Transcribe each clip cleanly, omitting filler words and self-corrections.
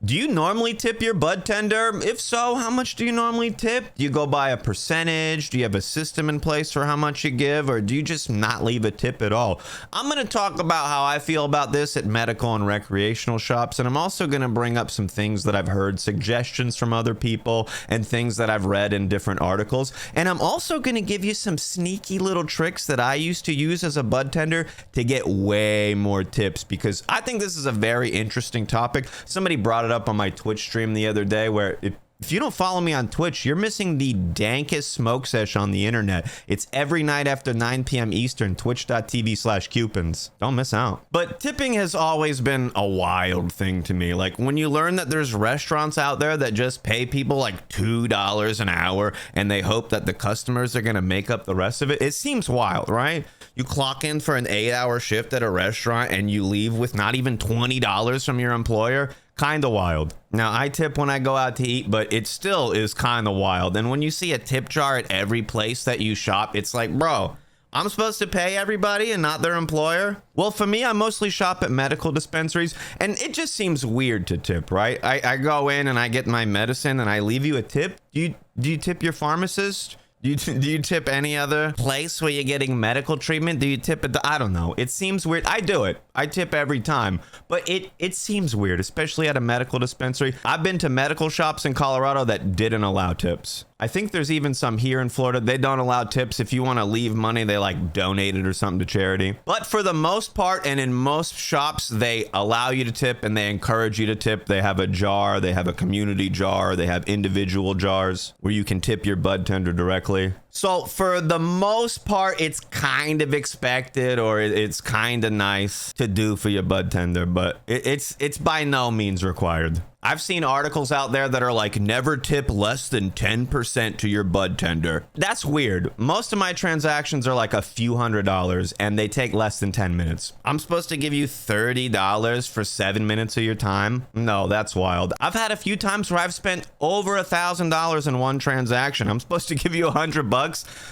Do you normally tip your bud tender? If so, how much do you normally tip? Do you go by a percentage? Do you have a system in place for how much you give? Or do you just not leave a tip at all? I'm going to talk about how I feel about this at medical and recreational shops. And I'm also going to bring up some things that I've heard, suggestions from other people, and things that I've read in different articles. And I'm also going to give you some sneaky little tricks that I used to use as a bud tender to get way more tips, because I think this is a very interesting topic. Somebody brought it up on my Twitch stream the other day, where if you don't follow me on Twitch, you're missing the dankest smoke sesh on the internet. It's every night after 9 p.m. Eastern, twitch.tv/Cewpins. Don't miss out. But tipping has always been a wild thing to me. Like, when you learn that there's restaurants out there that just pay people like $2 an hour and they hope that the customers are going to make up the rest of it, it seems wild, right? You clock in for an 8-hour shift at a restaurant and you leave with not even $20 from your employer. Kind of wild. Now, I tip when I go out to eat, but it still is kind of wild. And when you see a tip jar at every place that you shop, it's like, bro, I'm supposed to pay everybody and not their employer? Well, for me, I mostly shop at medical dispensaries, and it just seems weird to tip, right? I go in and I get my medicine and I leave you a tip. Do you tip your pharmacist? Do you tip any other place where you're getting medical treatment? Do you tip at I don't know. It seems weird. I do it. I tip every time. But it seems weird, especially at a medical dispensary. I've been to medical shops in Colorado that didn't allow tips. I think there's even some here in Florida. They don't allow tips. If you want to leave money, they like donate it or something to charity. But for the most part, and in most shops, they allow you to tip and they encourage you to tip. They have a jar, they have a community jar, they have individual jars where you can tip your bud tender directly. So for the most part, it's kind of expected, or it's kind of nice to do for your bud tender, but it's by no means required. I've seen articles out there that are like, never tip less than 10% to your bud tender. That's weird. Most of my transactions are like a few $100s and they take less than 10 minutes. I'm supposed to give you $30 for 7 minutes of your time? No, that's wild. I've had a few times where I've spent over $1,000 in one transaction. I'm supposed to give you $100?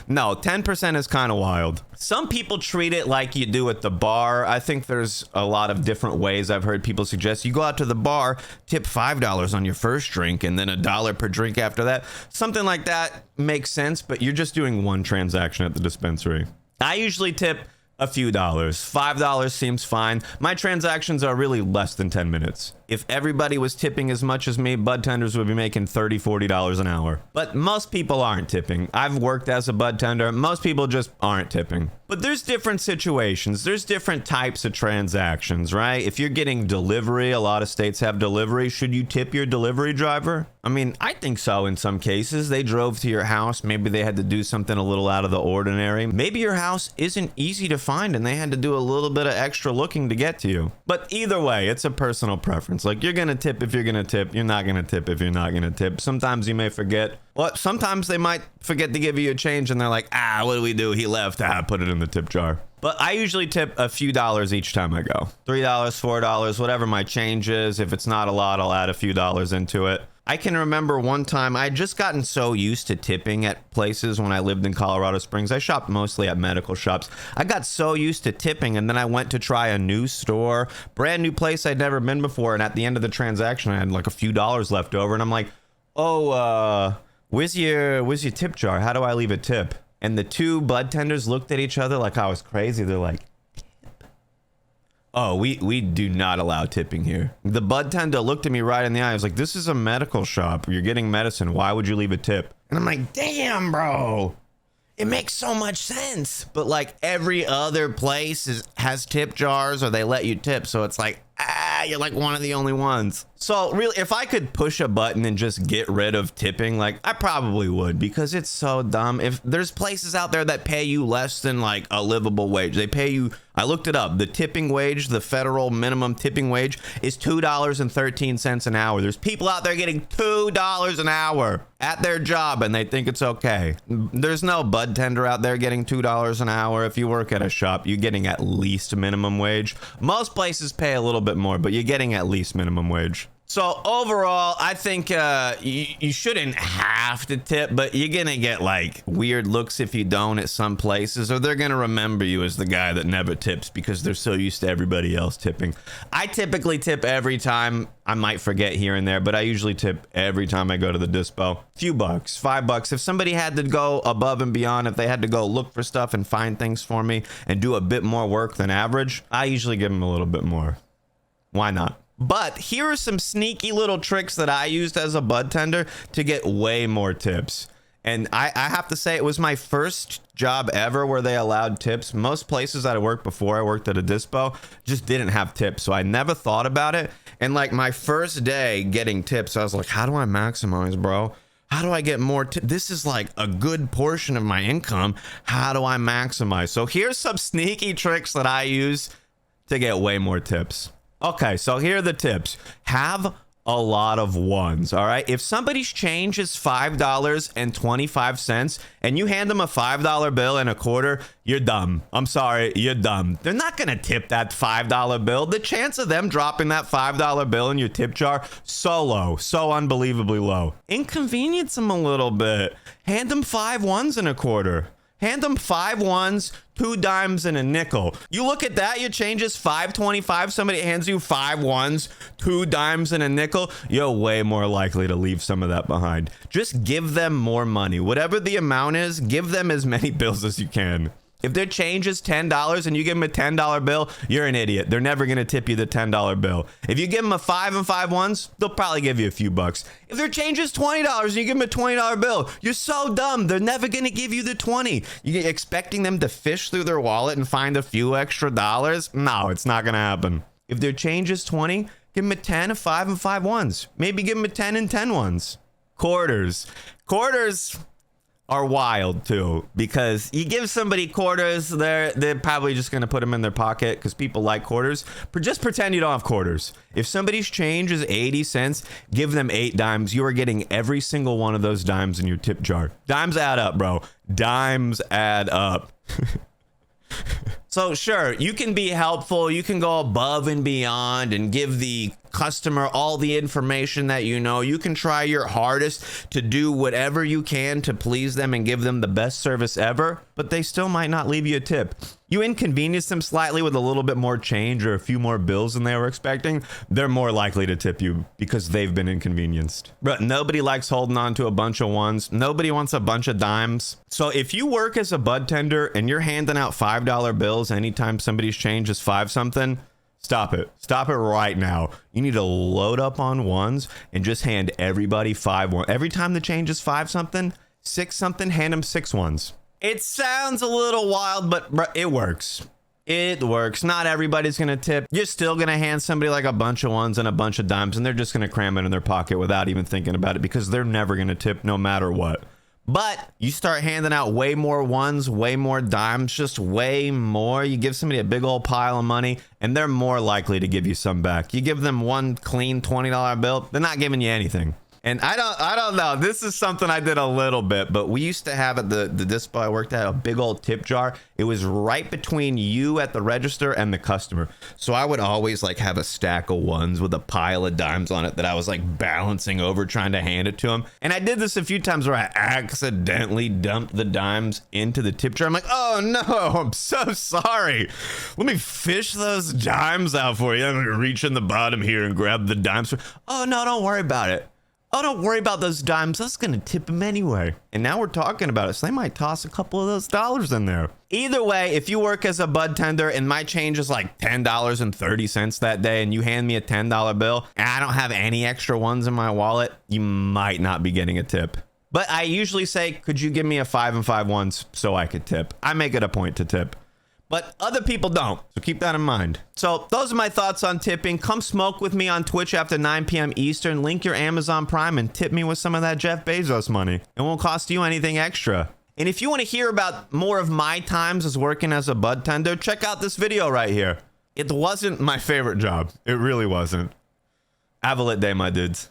No, 10% is kind of wild. Some people treat it like you do at the bar. I think there's a lot of different ways I've heard people suggest. You go out to the bar, tip $5 on your first drink and then $1 per drink after that. Something like that makes sense, but you're just doing one transaction at the dispensary. I usually tip a few dollars. $5 seems fine. My transactions are really less than 10 minutes. If everybody was tipping as much as me, bud tenders would be making $30, $40 an hour. But most people aren't tipping. I've worked as a bud tender. Most people just aren't tipping. But there's different situations. There's different types of transactions, right? If you're getting delivery, a lot of states have delivery. Should you tip your delivery driver? I mean, I think so in some cases. They drove to your house. Maybe they had to do something a little out of the ordinary. Maybe your house isn't easy to find and they had to do a little bit of extra looking to get to you. But either way, it's a personal preference. Like, you're gonna tip if you're gonna tip. You're not gonna tip if you're not gonna tip. Sometimes you may forget. Well, sometimes they might forget to give you a change and they're like, what do we do? He left. Put it in the tip jar. But I usually tip a few dollars each time I go. $3, $4, whatever my change is. If it's not a lot, I'll add a few dollars into it. I can remember one time I had just gotten so used to tipping at places when I lived in Colorado Springs. I shopped mostly at medical shops. I got so used to tipping, and then I went to try a new store, brand new place I'd never been before, and at the end of the transaction I had like a few dollars left over, and I'm like, where's your tip jar? How do I leave a tip? And the two bud tenders looked at each other like I was crazy. They're like, oh, we do not allow tipping here. The bud tender looked at me right in the eye. I was like, this is a medical shop. You're getting medicine. Why would you leave a tip? And I'm like, damn, bro. It makes so much sense. But like every other place has tip jars or they let you tip. So it's like, you're like one of the only ones. So really, if I could push a button and just get rid of tipping, like I probably would, because it's so dumb. If there's places out there that pay you less than like a livable wage, they pay you, I looked it up, the tipping wage, the federal minimum tipping wage is $2.13 an hour. There's people out there getting $2 an hour at their job and they think it's okay. There's no bud tender out there getting $2 an hour. If you work at a shop, you're getting at least minimum wage. Most places pay a little bit more, but you're getting at least minimum wage. So overall, I think you shouldn't have to tip, but you're going to get like weird looks if you don't at some places, or they're going to remember you as the guy that never tips because they're so used to everybody else tipping. I typically tip every time. I might forget here and there, but I usually tip every time I go to the dispo. Few bucks, $5. If somebody had to go above and beyond, if they had to go look for stuff and find things for me and do a bit more work than average, I usually give them a little bit more. Why not? But here are some sneaky little tricks that I used as a bud tender to get way more tips. And I have to say, it was my first job ever where they allowed tips. Most places that I worked before I worked at a dispo just didn't have tips. So I never thought about it. And like my first day getting tips, I was like, how do I maximize, bro? How do I get more tips? This is like a good portion of my income. How do I maximize? So here's some sneaky tricks that I use to get way more tips. Okay, so here are the tips. Have a lot of ones, all right? If somebody's change is $5.25 and you hand them a $5 bill and a quarter, you're dumb. I'm sorry, you're dumb. They're not gonna tip that $5 bill. The chance of them dropping that $5 bill in your tip jar, so low, so unbelievably low. Inconvenience them a little bit. Hand them 5 ones and a quarter. Hand them 5 ones, 2 dimes, and a nickel. You look at that, your change is $5.25. Somebody hands you 5 ones, 2 dimes, and a nickel. You're way more likely to leave some of that behind. Just give them more money. Whatever the amount is, give them as many bills as you can. If their change is $10 and you give them a $10 bill, you're an idiot. They're never going to tip you the $10 bill. If you give them a 5 and 5 ones, they'll probably give you a few bucks. If their change is $20 and you give them a $20 bill, you're so dumb. They're never going to give you the 20. You're expecting them to fish through their wallet and find a few extra dollars? No, it's not going to happen. If their change is 20, give them a 10, a 5 and 5 ones. Maybe give them a 10 and 10 ones. Quarters are wild too, because you give somebody quarters, they're probably just going to put them in their pocket because people like quarters. Just pretend you don't have quarters. If somebody's change is 80 cents, give them 8 dimes. You are getting every single one of those dimes in your tip jar. Dimes add up, bro. Dimes add up. So sure, you can be helpful. You can go above and beyond and give the customer all the information that you know. You can try your hardest to do whatever you can to please them and give them the best service ever, but they still might not leave you a tip. You inconvenience them slightly with a little bit more change or a few more bills than they were expecting, they're more likely to tip you because they've been inconvenienced. But nobody likes holding on to a bunch of ones. Nobody wants a bunch of dimes. So if you work as a bud tender and you're handing out $5 bills anytime somebody's change is 5 something, stop it. Stop it right now. You need to load up on ones and just hand everybody 5 ones. Every time the change is 5 something, 6 something, hand them 6 ones. It sounds a little wild, but it works. It works. Not everybody's going to tip. You're still going to hand somebody like a bunch of ones and a bunch of dimes, and they're just going to cram it in their pocket without even thinking about it because they're never going to tip no matter what. But you start handing out way more ones, way more dimes, just way more. You give somebody a big old pile of money and they're more likely to give you some back. You give them one clean $20 bill, they're not giving you anything. And I don't know. This is something I did a little bit, but we used to have at the dispo I worked at a big old tip jar. It was right between you at the register and the customer. So I would always like have a stack of ones with a pile of dimes on it that I was like balancing over trying to hand it to them. And I did this a few times where I accidentally dumped the dimes into the tip jar. I'm like, oh no, I'm so sorry. Let me fish those dimes out for you. I'm gonna reach in the bottom here and grab the dimes. Oh no, don't worry about it. Oh, don't worry about those dimes. That's going to tip them anyway. And now we're talking about it, so they might toss a couple of those dollars in there. Either way, if you work as a bud tender and my change is like $10.30 that day and you hand me a $10 bill and I don't have any extra ones in my wallet, you might not be getting a tip. But I usually say, could you give me a 5 and 5 ones so I could tip? I make it a point to tip. But other people don't, so keep that in mind. So those are my thoughts on tipping. Come smoke with me on Twitch after 9 p.m. Eastern. Link your Amazon Prime and tip me with some of that Jeff Bezos money. It won't cost you anything extra. And if you want to hear about more of my times as working as a bud tender, check out this video right here. It wasn't my favorite job. It really wasn't. Have a lit day, my dudes.